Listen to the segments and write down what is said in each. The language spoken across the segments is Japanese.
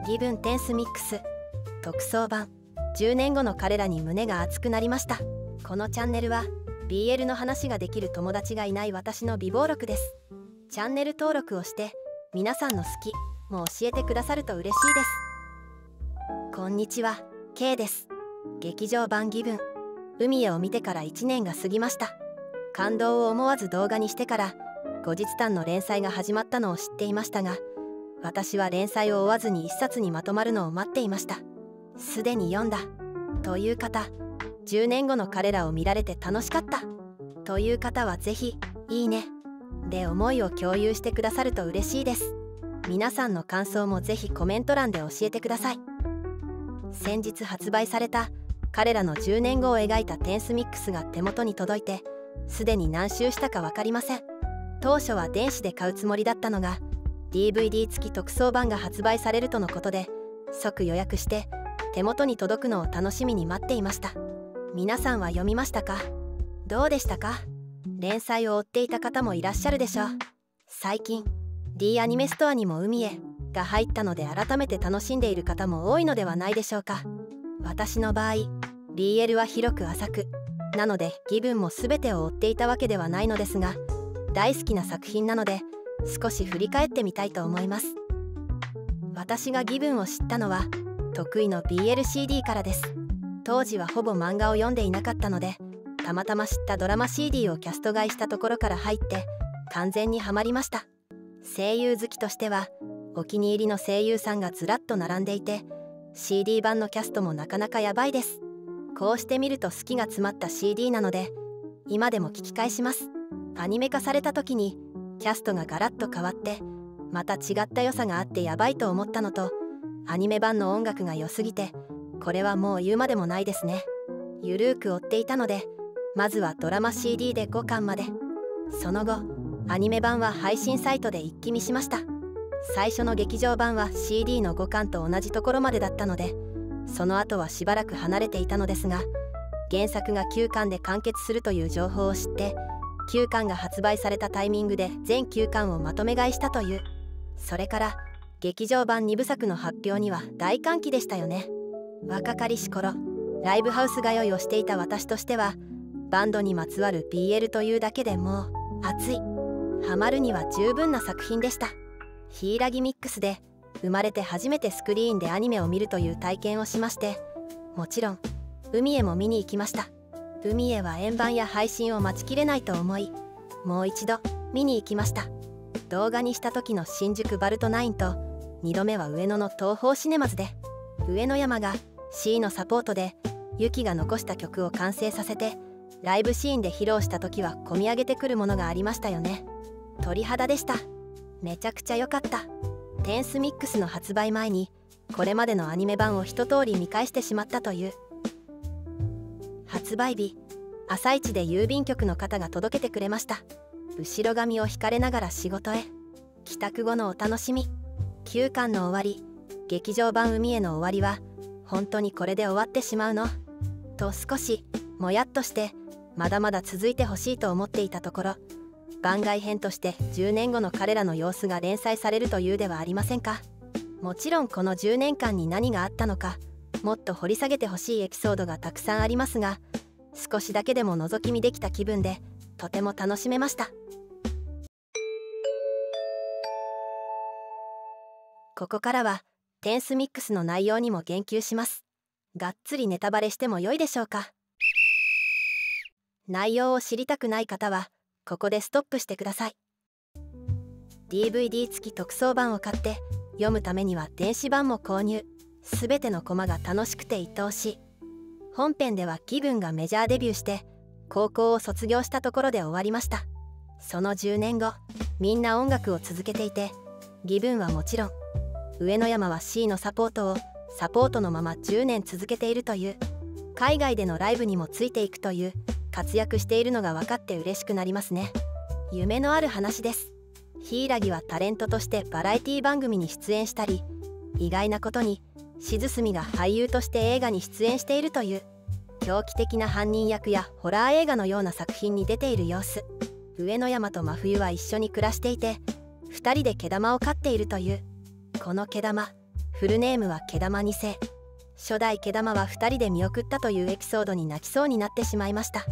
ギブンテンスミックス特装版。10年後の彼らに胸が熱くなりました。このチャンネルは BL の話ができる友達がいない私の備忘録です。チャンネル登録をして皆さんの好きも教えてくださると嬉しいです。こんにちは、K です。劇場版ギブン海へを見てから1年が過ぎました。感動を思わず動画にしてから後日談の連載が始まったのを知っていましたが、私は連載を追わずに1冊にまとまるのを待っていました。すでに読んだという方、10年後の彼らを見られて楽しかったという方はぜひいいねで思いを共有してくださると嬉しいです。皆さんの感想もぜひコメント欄で教えてください。先日発売された彼らの10年後を描いたテンスミックスが手元に届いて、すでに何周したか分かりません。当初は電子で買うつもりだったのが DVD 付き特装版が発売されるとのことで、即予約して手元に届くのを楽しみに待っていました。皆さんは読みましたか？どうでしたか？連載を追っていた方もいらっしゃるでしょう。最近 D アニメストアにも海へが入ったので改めて楽しんでいる方も多いのではないでしょうか。私の場合 BL は広く浅くなのでギブンも全てを追っていたわけではないのですが、大好きな作品なので少し振り返ってみたいと思います。私がギブンを知ったのは得意の BLCD からです。当時はほぼ漫画を読んでいなかったので、たまたま知ったドラマ CD をキャスト買いしたところから入って完全にはまりました。声優好きとしてはお気に入りの声優さんがずらっと並んでいて、 CD 版のキャストもなかなかやばいです。こうして見ると好きが詰まった CD なので今でも聞き返します。アニメ化された時にキャストがガラッと変わってまた違った良さがあってやばいと思ったのと、アニメ版の音楽が良すぎてこれはもう言うまでもないですね。ゆるーく追っていたので、まずはドラマ CD で5巻まで、その後アニメ版は配信サイトで一気見しました。最初の劇場版は CD の5巻と同じところまでだったので、その後はしばらく離れていたのですが、原作が9巻で完結するという情報を知って9巻が発売されたタイミングで全9巻をまとめ買いしたという。それから劇場版2部作の発表には大歓喜でしたよね。若かりし頃ライブハウス通いをしていた私としては、バンドにまつわる BL というだけでもう熱い、ハマるには十分な作品でした。ヒイラギミックスで生まれて初めてスクリーンでアニメを見るという体験をしまして、もちろん海へも見に行きました。海へは円盤や配信を待ちきれないと思い、もう一度見に行きました。動画にした時の新宿バルト9と2度目は上野の東宝シネマズで、上野山が C のサポートでユキが残した曲を完成させてライブシーンで披露した時は込み上げてくるものがありましたよね。鳥肌でした。めちゃくちゃ良かった。テンスミックスの発売前にこれまでのアニメ版を一通り見返してしまったという。発売日、朝一で郵便局の方が届けてくれました。後ろ髪を引かれながら仕事へ。帰宅後のお楽しみ。9巻の終わり、劇場版海への終わりは本当にこれで終わってしまうのと少しもやっとして、まだまだ続いてほしいと思っていたところ、番外編として10年後の彼らの様子が連載されるというではありませんか。もちろんこの10年間に何があったのか、もっと掘り下げてほしいエピソードがたくさんありますが、少しだけでも覗き見できた気分でとても楽しめました。ここからはテンスミックスの内容にも言及します。がっつりネタバレしても良いでしょうか。内容を知りたくない方はここでストップしてください。 DVD 付き特装版を買って読むためには電子版も購入。すべてのコマが楽しくて愛おしい。本編ではギブンがメジャーデビューして高校を卒業したところで終わりました。その10年後、みんな音楽を続けていて、ギブンはもちろん、上野山は C のサポートをサポートのまま10年続けているという。海外でのライブにもついていくという活躍しているのが分かって嬉しくなりますね。夢のある話です。柊はタレントとしてバラエティ番組に出演したり、意外なことに静澄が俳優として映画に出演しているという。狂気的な犯人役やホラー映画のような作品に出ている様子。上野山と真冬は一緒に暮らしていて、2人で毛玉を飼っているという。この毛玉、フルネームは毛玉2世。初代毛玉は2人で見送ったというエピソードに泣きそうになってしまいました。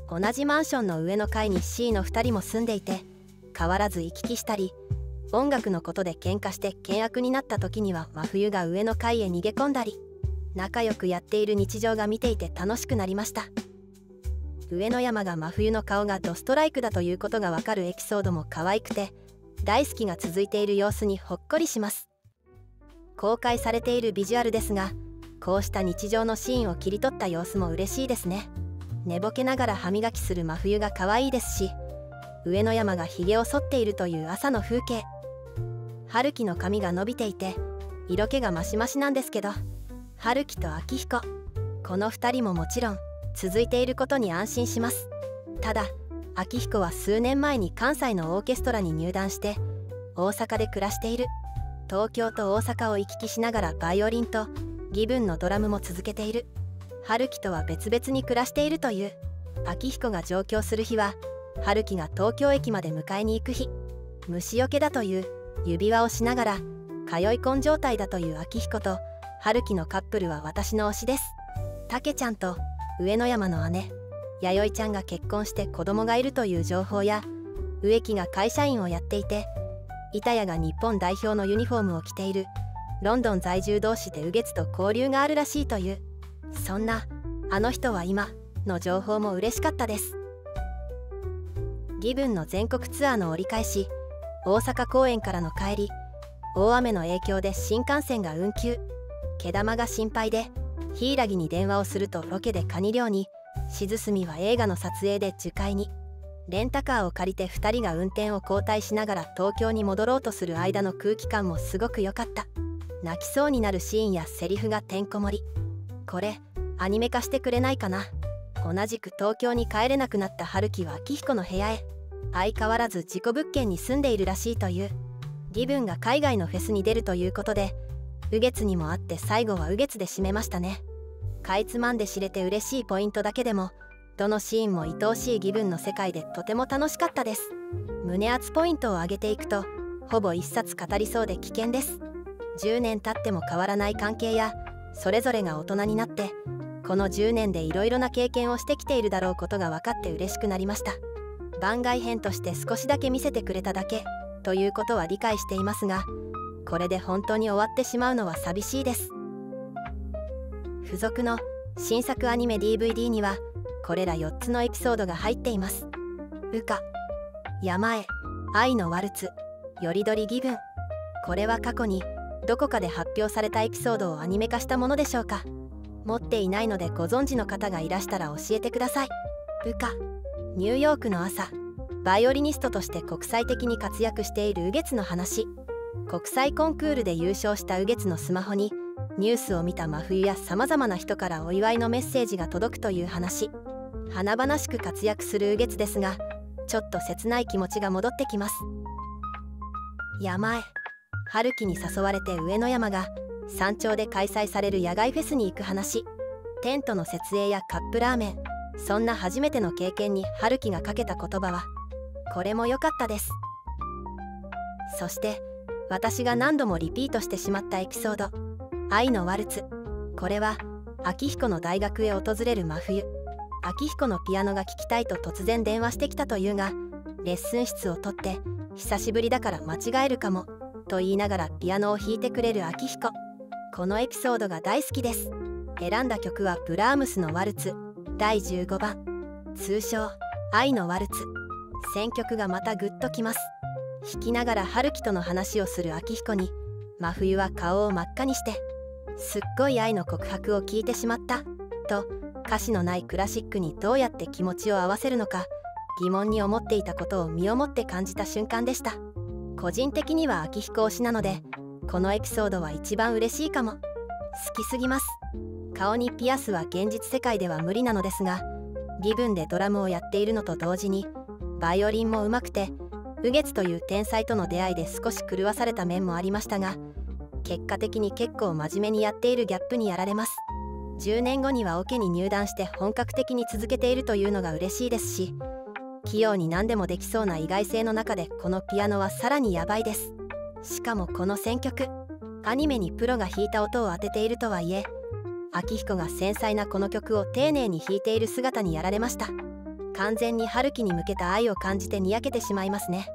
同じマンションの上の階に C の2人も住んでいて、変わらず行き来したり、音楽のことで喧嘩して険悪になった時には真冬が上の階へ逃げ込んだり、仲良くやっている日常が見ていて楽しくなりました。上野山が真冬の顔がドストライクだということがわかるエピソードも可愛くて、大好きが続いている様子にほっこりします。公開されているビジュアルですが、こうした日常のシーンを切り取った様子も嬉しいですね。寝ぼけながら歯磨きする真冬が可愛いですし、上野山がひげを剃っているという朝の風景、春樹の髪が伸びていて色気がマシマシなんですけど、春樹と明彦、この2人ももちろん続いていることに安心します。ただ明彦は数年前に関西のオーケストラに入団して大阪で暮らしている。東京と大阪を行き来しながらバイオリンとギブンのドラムも続けている。春樹とは別々に暮らしているという。明彦が上京する日は春樹が東京駅まで迎えに行く日。虫よけだという指輪をしながら通い込ん状態だという明彦と春樹のカップルは私の推しです。たけちゃんと上野山の姉弥生ちゃんが結婚して子供がいるという情報や、植木が会社員をやっていて板谷が日本代表のユニフォームを着ているロンドン在住同士で羽月と交流があるらしいという、そんなあの人は今の情報も嬉しかったです。ギブンの全国ツアーの折り返し、大阪公演からの帰り、大雨の影響で新幹線が運休。毛玉が心配で柊に電話をするとロケでカニ漁に、静澄は映画の撮影で樹海に。レンタカーを借りて2人が運転を交代しながら東京に戻ろうとする間の空気感もすごく良かった。泣きそうになるシーンやセリフがてんこ盛り。これアニメ化してくれないかな。同じく東京に帰れなくなった春樹は明彦の部屋へ。相変わらず事故物件に住んでいるらしいという。ギブンが海外のフェスに出るということで、羽月にもあって最後は羽月で締めましたね。かいつまんで知れて嬉しいポイントだけでも、どのシーンも愛おしいギブンの世界でとても楽しかったです。胸熱ポイントを挙げていくとほぼ一冊語りそうで危険です。10年経っても変わらない関係や、それぞれが大人になってこの10年でいろいろな経験をしてきているだろうことが分かって嬉しくなりました。番外編として少しだけ見せてくれただけということは理解していますが、これで本当に終わってしまうのは寂しいです。付属の新作アニメ DVD にはこれら4つのエピソードが入っています。羽化、山へ、愛のワルツ、よりどりギブン。これは過去にどこかで発表されたエピソードをアニメ化したものでしょうか。持っていないのでご存知の方がいらしたら教えてください。羽化、ニューヨークの朝、バイオリニストとして国際的に活躍している羽月の話。国際コンクールで優勝した羽月のスマホにニュースを見た真冬やさまざまな人からお祝いのメッセージが届くという話。華々しく活躍する羽月ですが、ちょっと切ない気持ちが戻ってきます。山へ、春樹に誘われて上野山が山頂で開催される野外フェスに行く話。テントの設営やカップラーメン、そんな初めての経験に春樹がかけた言葉はこれも良かったです。そして私が何度もリピートしてしまったエピソード、愛のワルツ。これは明彦の大学へ訪れる真冬、明彦のピアノが聴きたいと突然電話してきたというが、レッスン室を取って久しぶりだから間違えるかもと言いながらピアノを弾いてくれる明彦。このエピソードが大好きです。選んだ曲はブラームスのワルツ第15番、通称愛のワルツ。選曲がまたグッときます。弾きながら春樹との話をする明彦に真冬は顔を真っ赤にして、すっごい愛の告白を聞いてしまったと、歌詞のないクラシックにどうやって気持ちを合わせるのか疑問に思っていたことを身をもって感じた瞬間でした。個人的には明彦推しなので、このエピソードは一番嬉しいかも。好きすぎます。顔にピアスは現実世界では無理なのですが、ギブンでドラムをやっているのと同時にバイオリンも上手くて、羽月という天才との出会いで少し狂わされた面もありましたが、結果的に結構真面目にやっているギャップにやられます。10年後にはオケに入団して本格的に続けているというのが嬉しいですし、器用に何でもできそうな意外性の中でこのピアノはさらにヤバいです。しかもこの選曲、アニメにプロが弾いた音を当てているとはいえ、明彦が繊細なこの曲を丁寧に弾いている姿にやられました。完全に春樹に向けた愛を感じてにやけてしまいますね。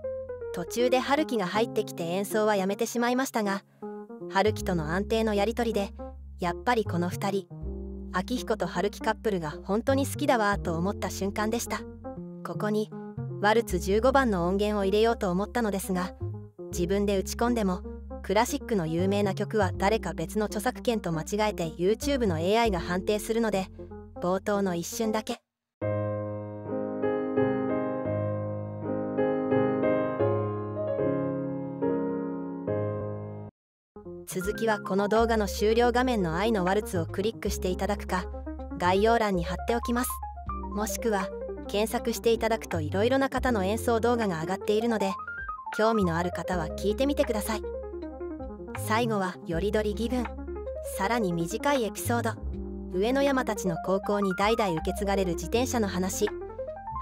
途中で春樹が入ってきて演奏はやめてしまいましたが、春樹との安定のやり取りで、やっぱりこの2人、明彦と春樹カップルが本当に好きだわと思った瞬間でした。ここにワルツ15番の音源を入れようと思ったのですが、自分で打ち込んでもクラシックの有名な曲は誰か別の著作権と間違えて YouTube の AI が判定するので、冒頭の一瞬だけ。続きはこの動画の終了画面の愛のワルツをクリックしていただくか、概要欄に貼っておきます。もしくは検索していただくといろいろな方の演奏動画が上がっているので、興味のある方は聞いてみてください。最後はよりどり義文。さらに短いエピソード。上野山たちの高校に代々受け継がれる自転車の話。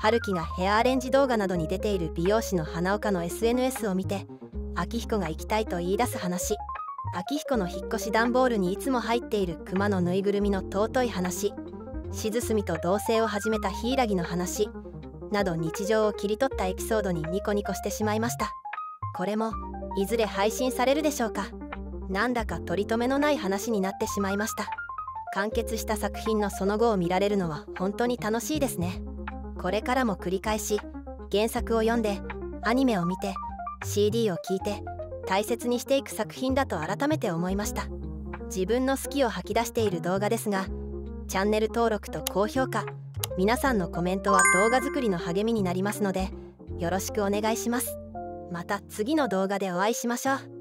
春樹がヘアアレンジ動画などに出ている美容師の花岡の SNS を見て、明彦が行きたいと言い出す話。明彦の引っ越し段ボールにいつも入っている熊のぬいぐるみの尊い話。静澄と同棲を始めた柊の話など、日常を切り取ったエピソードにニコニコしてしまいました。これもいずれ配信されるでしょうか。なんだか取り留めのない話になってしまいました。完結した作品のその後を見られるのは本当に楽しいですね。これからも繰り返し原作を読んで、アニメを見て、 CD を聴いて大切にしていく作品だと改めて思いました。自分の好きを吐き出している動画ですが、チャンネル登録と高評価、皆さんのコメントは動画作りの励みになりますので、よろしくお願いします。また次の動画でお会いしましょう。